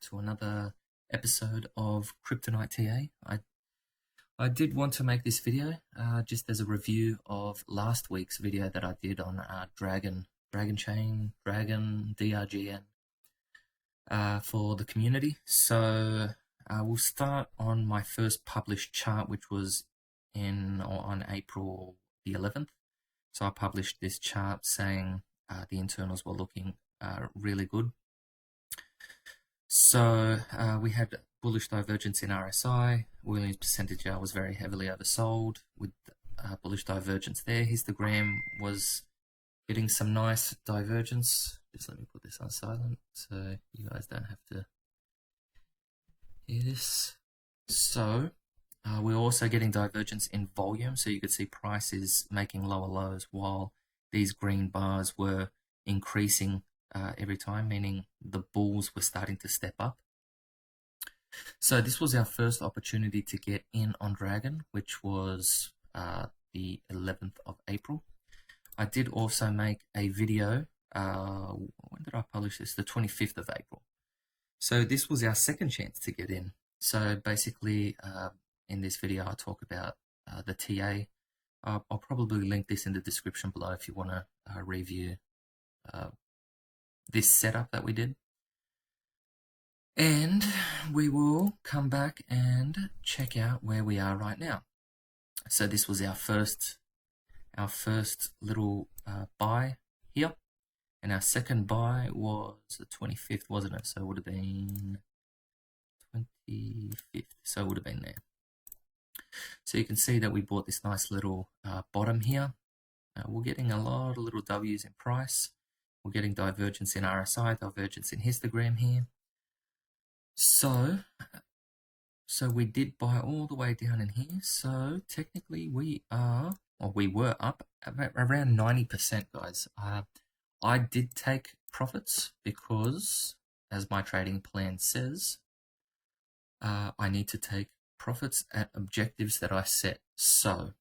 to another episode of Cryptonite TA. I did want to make this video just as a review of last week's video that I did on Dragon Chain, Dragon, DRGN for the community. So we'll start on my first published chart, which was on April the 11th. So I published this chart saying the internals were looking really good. So we had bullish divergence in RSI. Williams percentage was very heavily oversold with bullish divergence there. Histogram was getting some nice divergence. Just let me put this on silent so you guys don't have to hear this. So we're also getting divergence in volume. So you could see prices making lower lows while these green bars were increasing every time, meaning the bulls were starting to step up. So this was our first opportunity to get in on Dragon, which was the 11th of April. I did also make a video, when did I publish this? The 25th of April. So this was our second chance to get in. So basically in this video I'll talk about the TA. I'll probably link this in the description below if you want to review this setup that we did. And we will come back and check out where we are right now. So this was our first little buy here, and our second buy was the 25th, wasn't it? So it would have been 25th. So it would have been there. So you can see that we bought this nice little bottom here. We're getting a lot of little W's in price. We're getting divergence in RSI, divergence in histogram here. So we did buy all the way down in here. So technically we were up around 90%, guys. I did take profits because, as my trading plan says, I need to take profits at objectives that I set. So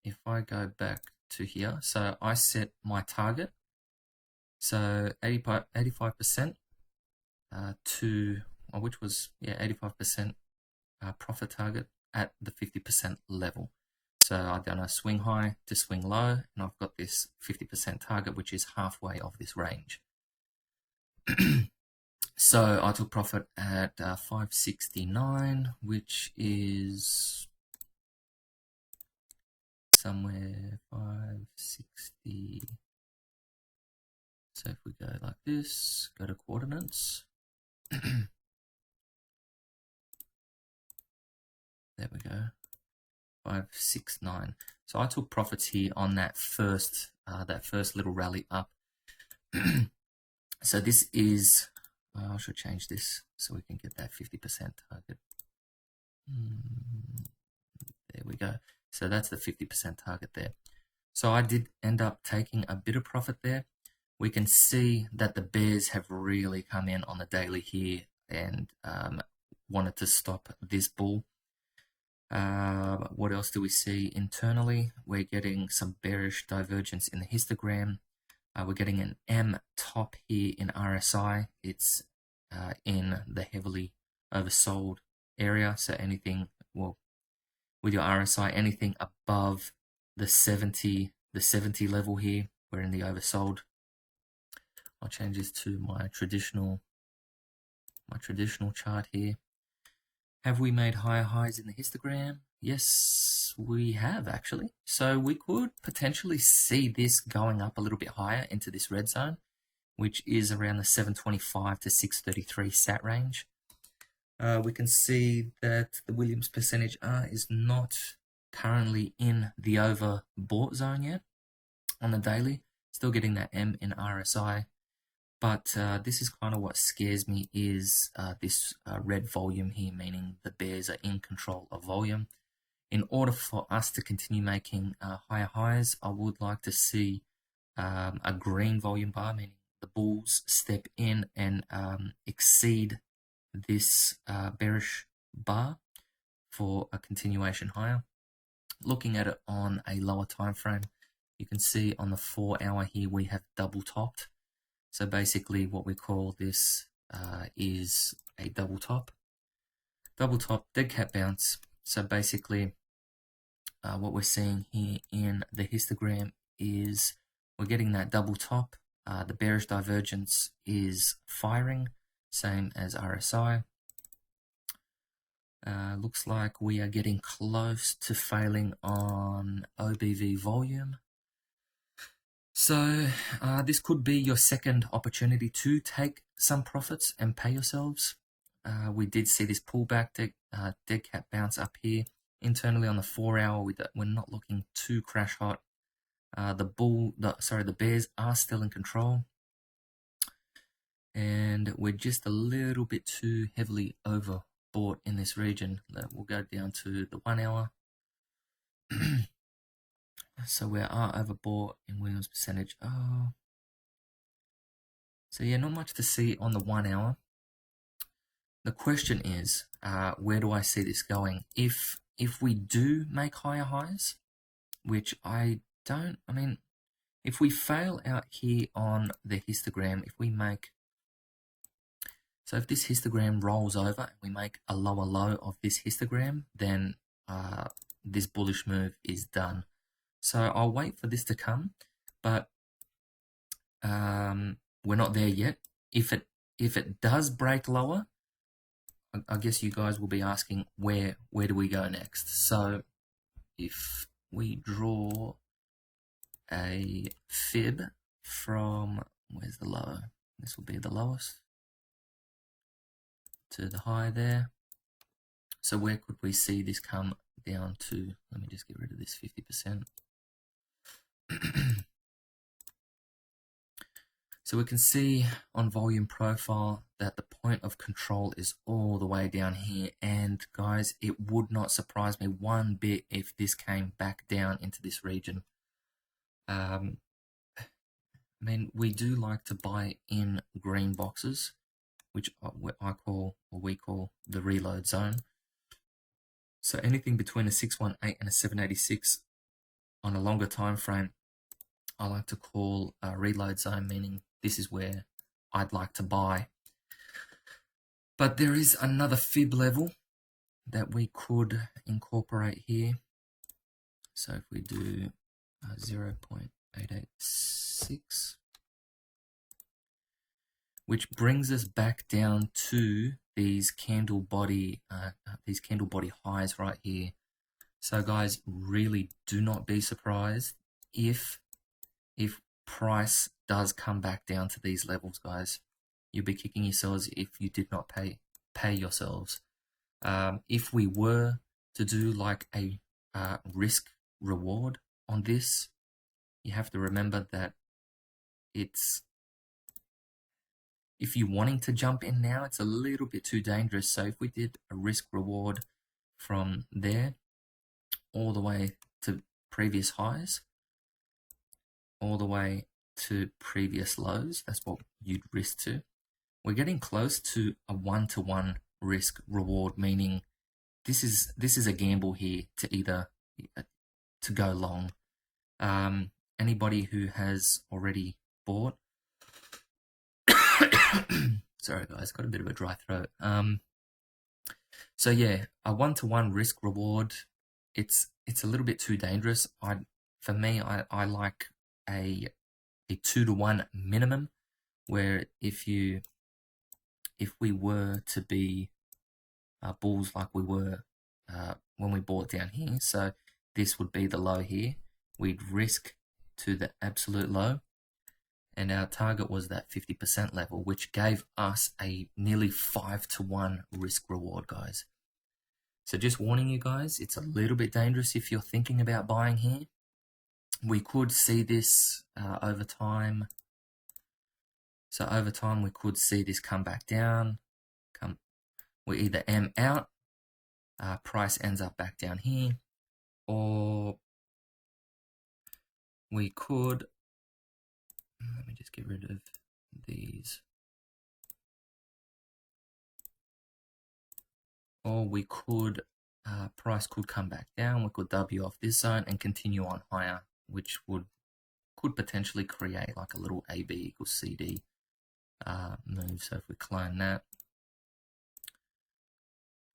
if I go back to here, so I set my target. So 85% to, which was 85% profit target at the 50% level. So I've done a swing high to swing low, and I've got this 50% target, which is halfway of this range. So I took profit at 569, which is somewhere 560. So if we go like this, go to coordinates. There we go, 569. So I took profits here on that first little rally up. So this is, I should change this so we can get that 50% target. There we go. So that's the 50% target there. So I did end up taking a bit of profit there. We can see that the bears have really come in on the daily here and wanted to stop this bull. What else do we see internally? We're getting some bearish divergence in the histogram. We're getting an M top here in RSI. It's in the heavily oversold area. So anything, well, with your RSI, anything above the 70 level here, we're in the oversold. I'll change this to my traditional chart here. Have we made higher highs in the histogram? Yes, we have actually. So we could potentially see this going up a little bit higher into this red zone, which is around the 725 to 633 sat range. We can see that the Williams percentage is not currently in the overbought zone yet on the daily. Still getting that M in RSI. But this is kind of what scares me is this red volume here, meaning the bears are in control of volume. In order for us to continue making higher highs, I would like to see a green volume bar, meaning the bulls step in and exceed this bearish bar for a continuation higher. Looking at it on a lower time frame, you can see on the 4 hour here we have double topped. So basically what we call this is a double top, dead cat bounce. So basically, what we're seeing here in the histogram is we're getting that double top. The bearish divergence is firing, same as RSI. Looks like we are getting close to failing on OBV volume. So this could be your second opportunity to take some profits and pay yourselves. We did see this pullback, dead cat bounce up here. Internally on the 4 hour, we're not looking too crash hot. The bears are still in control, and we're just a little bit too heavily overbought in this region. We'll go down to the 1 hour. So we are overbought in Williams percentage. So yeah, not much to see on the 1 hour. The question is, where do I see this going? If we do make higher highs, which I don't, I mean, if we fail out here on the histogram, so if this histogram rolls over and we make a lower low of this histogram, then this bullish move is done. So I'll wait for this to come, but we're not there yet. If it does break lower, I guess you guys will be asking where do we go next. So if we draw a fib from, where's the low? This will be the lowest to the high there. So where could we see this come down to? Let me just get rid of this 50%. So we can see on volume profile that the point of control is all the way down here. And guys, it would not surprise me one bit if this came back down into this region. I mean, we do like to buy in green boxes, which we call the reload zone. So anything between a 618 and a 786 on a longer time frame, I like to call a reload zone, meaning this is where I'd like to buy. But there is another fib level that we could incorporate here. So if we do 0.886, which brings us back down to these candle body highs right here. So guys, really do not be surprised if price does come back down to these levels, guys. You'll be kicking yourselves if you did not pay yourselves. If we were to do like a risk reward on this, you have to remember that if you're wanting to jump in now, it's a little bit too dangerous. So if we did a risk reward from there all the way to previous highs, all the way to previous lows, that's what you'd risk to. We're getting close to a 1-to-1 risk reward, meaning this is a gamble here to either to go long. Anybody who has already bought, sorry guys, got a bit of a dry throat. So yeah, a 1-to-1 risk reward, it's a little bit too dangerous. For me, I like a 2-to-1 minimum, where if we were to be bulls like we were when we bought down here, so this would be the low here, we'd risk to the absolute low, and our target was that 50% level, which gave us a nearly 5-to-1 risk reward, guys. So just warning you guys, it's a little bit dangerous if you're thinking about buying here. We could see this over time. So over time, we could see this come back down. We either M out, price ends up back down here, or we could, let me just get rid of these, or we could, price could come back down, we could W off this zone and continue on higher, which could potentially create like a little AB equals CD move. So if we clone that,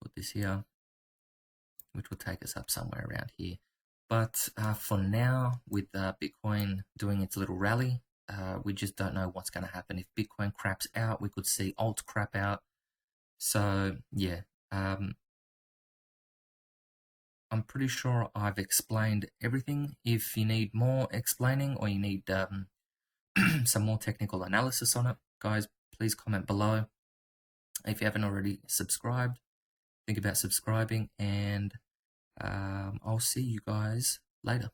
put this here, which will take us up somewhere around here. But for now, with Bitcoin doing its little rally, we just don't know what's going to happen. If Bitcoin craps out, we could see alt crap out. So yeah, I'm pretty sure I've explained everything. If you need more explaining or you need some more technical analysis on it, guys, please comment below. If you haven't already subscribed, think about subscribing, and I'll see you guys later.